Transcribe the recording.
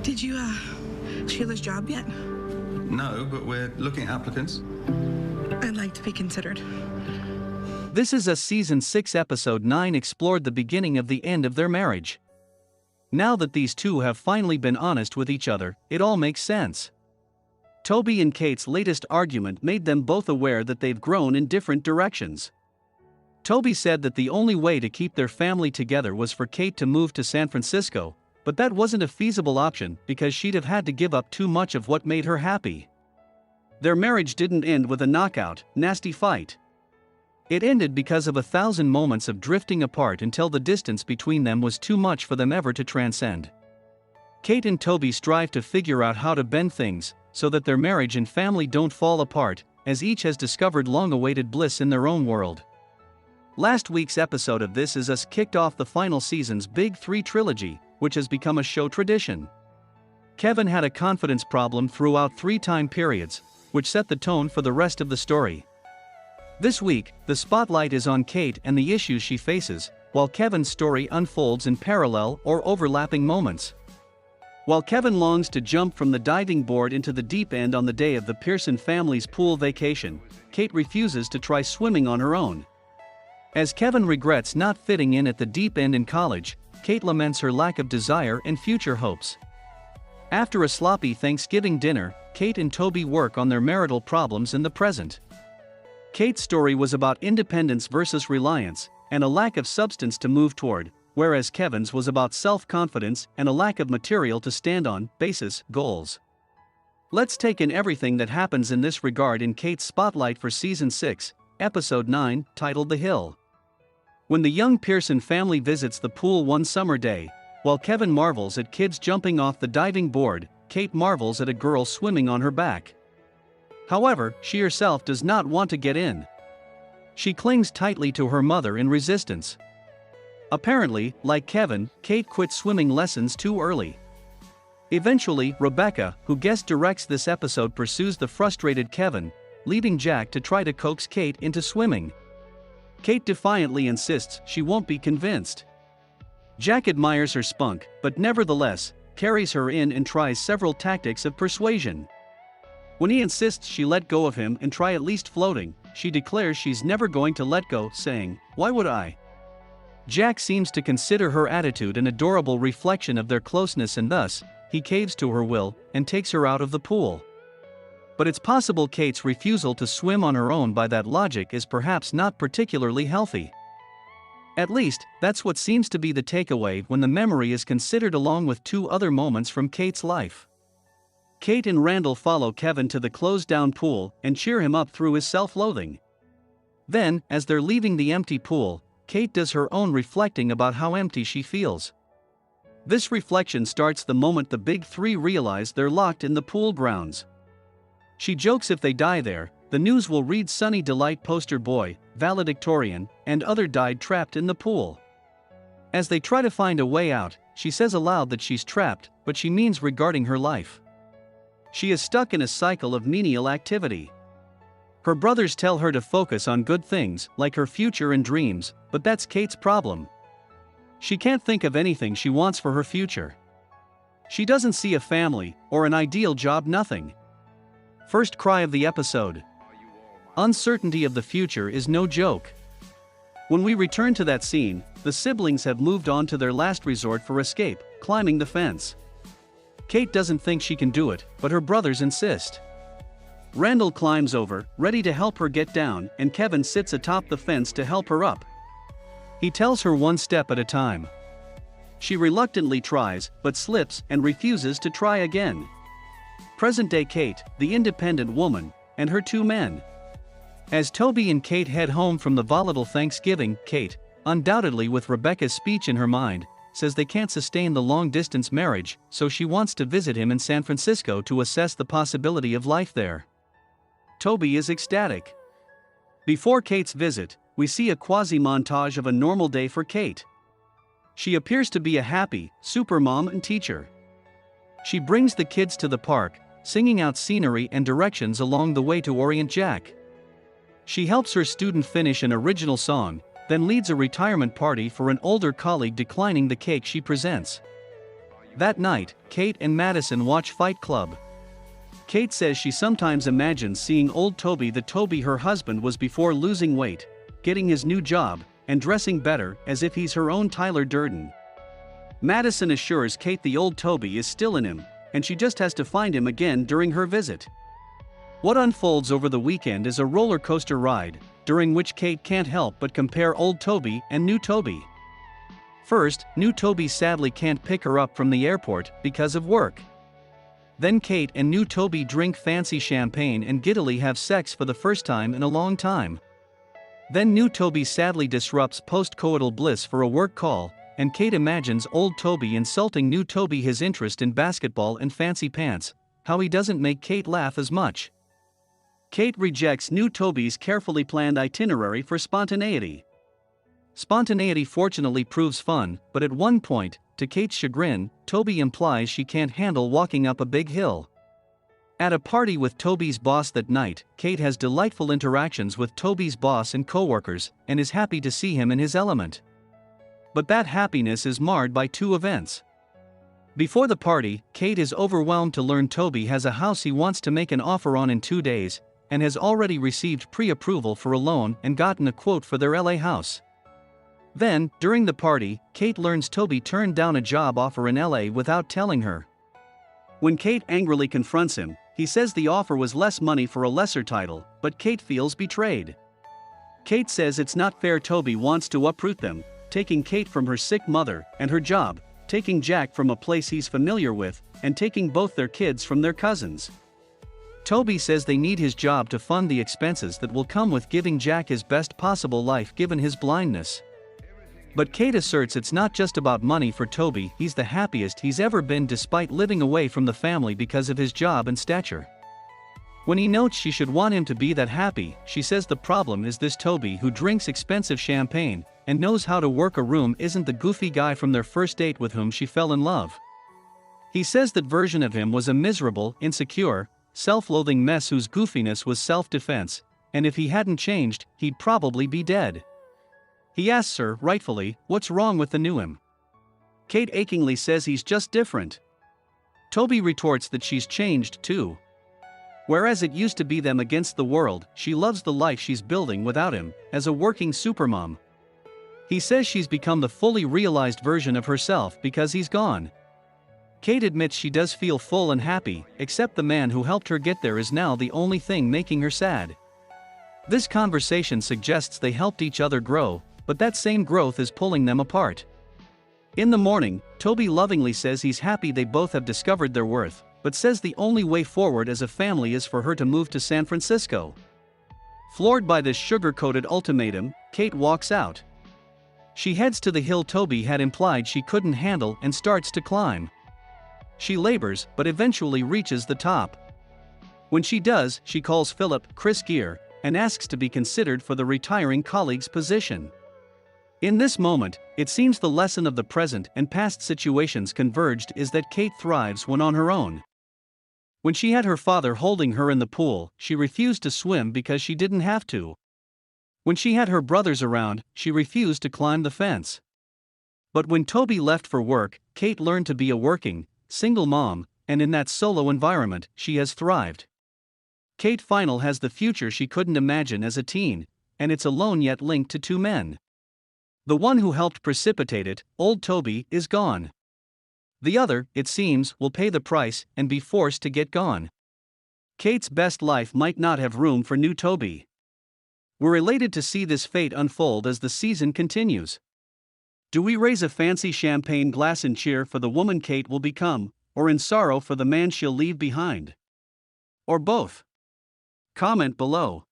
Did you, share this job yet? No, but we're looking at applicants. I'd like to be considered. This is a Season 6 Episode 9 explored the beginning of the end of their marriage. Now that these two have finally been honest with each other, it all makes sense. Toby and Kate's latest argument made them both aware that they've grown in different directions. Toby said that the only way to keep their family together was for Kate to move to San Francisco, but that wasn't a feasible option because she'd have had to give up too much of what made her happy. Their marriage didn't end with a knockout, nasty fight. It ended because of 1,000 moments of drifting apart until the distance between them was too much for them ever to transcend. Kate and Toby strive to figure out how to bend things so that their marriage and family don't fall apart, as each has discovered long-awaited bliss in their own world. Last week's episode of This Is Us kicked off the final season's Big Three trilogy, which has become a show tradition. Kevin had a confidence problem throughout 3 time periods, which set the tone for the rest of the story. This week, the spotlight is on Kate and the issues she faces, while Kevin's story unfolds in parallel or overlapping moments. While Kevin longs to jump from the diving board into the deep end on the day of the Pearson family's pool vacation, Kate refuses to try swimming on her own. As Kevin regrets not fitting in at the deep end in college, Kate laments her lack of desire and future hopes. After a sloppy Thanksgiving dinner, Kate and Toby work on their marital problems in the present. Kate's story was about independence versus reliance, and a lack of substance to move toward, whereas Kevin's was about self-confidence and a lack of material to stand on, basis, goals. Let's take in everything that happens in this regard in Kate's spotlight for Season 6, Episode 9, titled The Hill. When the young Pearson family visits the pool one summer day, while Kevin marvels at kids jumping off the diving board, Kate marvels at a girl swimming on her back. However, she herself does not want to get in. She clings tightly to her mother in resistance. Apparently, like Kevin, Kate quit swimming lessons too early. Eventually, Rebecca, who guest directs this episode, pursues the frustrated Kevin, leaving Jack to try to coax Kate into swimming. Kate defiantly insists she won't be convinced. Jack admires her spunk, but nevertheless, carries her in and tries several tactics of persuasion. When he insists she let go of him and try at least floating, she declares she's never going to let go, saying, "Why would I?" Jack seems to consider her attitude an adorable reflection of their closeness, and thus, he caves to her will and takes her out of the pool. But it's possible Kate's refusal to swim on her own by that logic is perhaps not particularly healthy. At least, that's what seems to be the takeaway when the memory is considered along with 2 other moments from Kate's life. Kate and Randall follow Kevin to the closed-down pool and cheer him up through his self-loathing. Then, as they're leaving the empty pool, Kate does her own reflecting about how empty she feels. This reflection starts the moment the Big Three realize they're locked in the pool grounds. She jokes if they die there, the news will read Sunny Delight poster boy, valedictorian, and other died trapped in the pool. As they try to find a way out, she says aloud that she's trapped, but she means regarding her life. She is stuck in a cycle of menial activity. Her brothers tell her to focus on good things, like her future and dreams, but that's Kate's problem. She can't think of anything she wants for her future. She doesn't see a family, or an ideal job, nothing. First cry of the episode. Uncertainty of the future is no joke. When we return to that scene, the siblings have moved on to their last resort for escape, climbing the fence. Kate doesn't think she can do it, but her brothers insist. Randall climbs over, ready to help her get down, and Kevin sits atop the fence to help her up. He tells her one step at a time. She reluctantly tries, but slips and refuses to try again. Present-day Kate, the independent woman, and her 2 men. As Toby and Kate head home from the volatile Thanksgiving, Kate, undoubtedly with Rebecca's speech in her mind, says they can't sustain the long-distance marriage, so she wants to visit him in San Francisco to assess the possibility of life there. Toby is ecstatic. Before Kate's visit, we see a quasi-montage of a normal day for Kate. She appears to be a happy, supermom and teacher. She brings the kids to the park, singing out scenery and directions along the way to orient Jack. She helps her student finish an original song, then leads a retirement party for an older colleague, declining the cake she presents. That night, Kate and Madison watch Fight Club. Kate says she sometimes imagines seeing old Toby, the Toby her husband was before losing weight, getting his new job, and dressing better, as if he's her own Tyler Durden. Madison assures Kate the old Toby is still in him, and she just has to find him again during her visit. What unfolds over the weekend is a roller coaster ride, during which Kate can't help but compare old Toby and new Toby. First, new Toby sadly can't pick her up from the airport because of work. Then Kate and new Toby drink fancy champagne and giddily have sex for the first time in a long time. Then new Toby sadly disrupts post-coital bliss for a work call, and Kate imagines old Toby insulting new Toby his interest in basketball and fancy pants, how he doesn't make Kate laugh as much. Kate rejects new Toby's carefully planned itinerary for spontaneity. Spontaneity fortunately proves fun, but at one point, to Kate's chagrin, Toby implies she can't handle walking up a big hill. At a party with Toby's boss that night, Kate has delightful interactions with Toby's boss and coworkers, and is happy to see him in his element. But that happiness is marred by two events. Before the party, Kate is overwhelmed to learn Toby has a house he wants to make an offer on in 2 days, and has already received pre-approval for a loan and gotten a quote for their LA house. Then, during the party, Kate learns Toby turned down a job offer in LA without telling her. When Kate angrily confronts him, he says the offer was less money for a lesser title, but Kate feels betrayed. Kate says it's not fair. Toby wants to uproot them, taking Kate from her sick mother and her job, taking Jack from a place he's familiar with, and taking both their kids from their cousins. Toby says they need his job to fund the expenses that will come with giving Jack his best possible life given his blindness. But Kate asserts it's not just about money for Toby, he's the happiest he's ever been despite living away from the family because of his job and stature. When he notes she should want him to be that happy, she says the problem is this Toby who drinks expensive champagne and knows how to work a room isn't the goofy guy from their first date with whom she fell in love. He says that version of him was a miserable, insecure, self-loathing mess whose goofiness was self-defense, and if he hadn't changed, he'd probably be dead. He asks her, rightfully, what's wrong with the new him. Kate achingly says he's just different. Toby retorts that she's changed too. Whereas it used to be them against the world, she loves the life she's building without him, as a working supermom. He says she's become the fully realized version of herself because he's gone. Kate admits she does feel full and happy, except the man who helped her get there is now the only thing making her sad. This conversation suggests they helped each other grow, but that same growth is pulling them apart. In the morning, Toby lovingly says he's happy they both have discovered their worth, but says the only way forward as a family is for her to move to San Francisco. Floored by this sugar-coated ultimatum, Kate walks out. She heads to the hill Toby had implied she couldn't handle and starts to climb. She labors, but eventually reaches the top. When she does, she calls Philip, Chris Gear, and asks to be considered for the retiring colleague's position. In this moment, it seems the lesson of the present and past situations converged is that Kate thrives when on her own. When she had her father holding her in the pool, she refused to swim because she didn't have to. When she had her brothers around, she refused to climb the fence. But when Toby left for work, Kate learned to be a working, single mom, and in that solo environment, she has thrived. Kate Final has the future she couldn't imagine as a teen, and it's alone yet linked to two men. The one who helped precipitate it, old Toby, is gone. The other, it seems, will pay the price and be forced to get gone. Kate's best life might not have room for new Toby. We're elated to see this fate unfold as the season continues. Do we raise a fancy champagne glass in cheer for the woman Kate will become, or in sorrow for the man she'll leave behind? Or both? Comment below.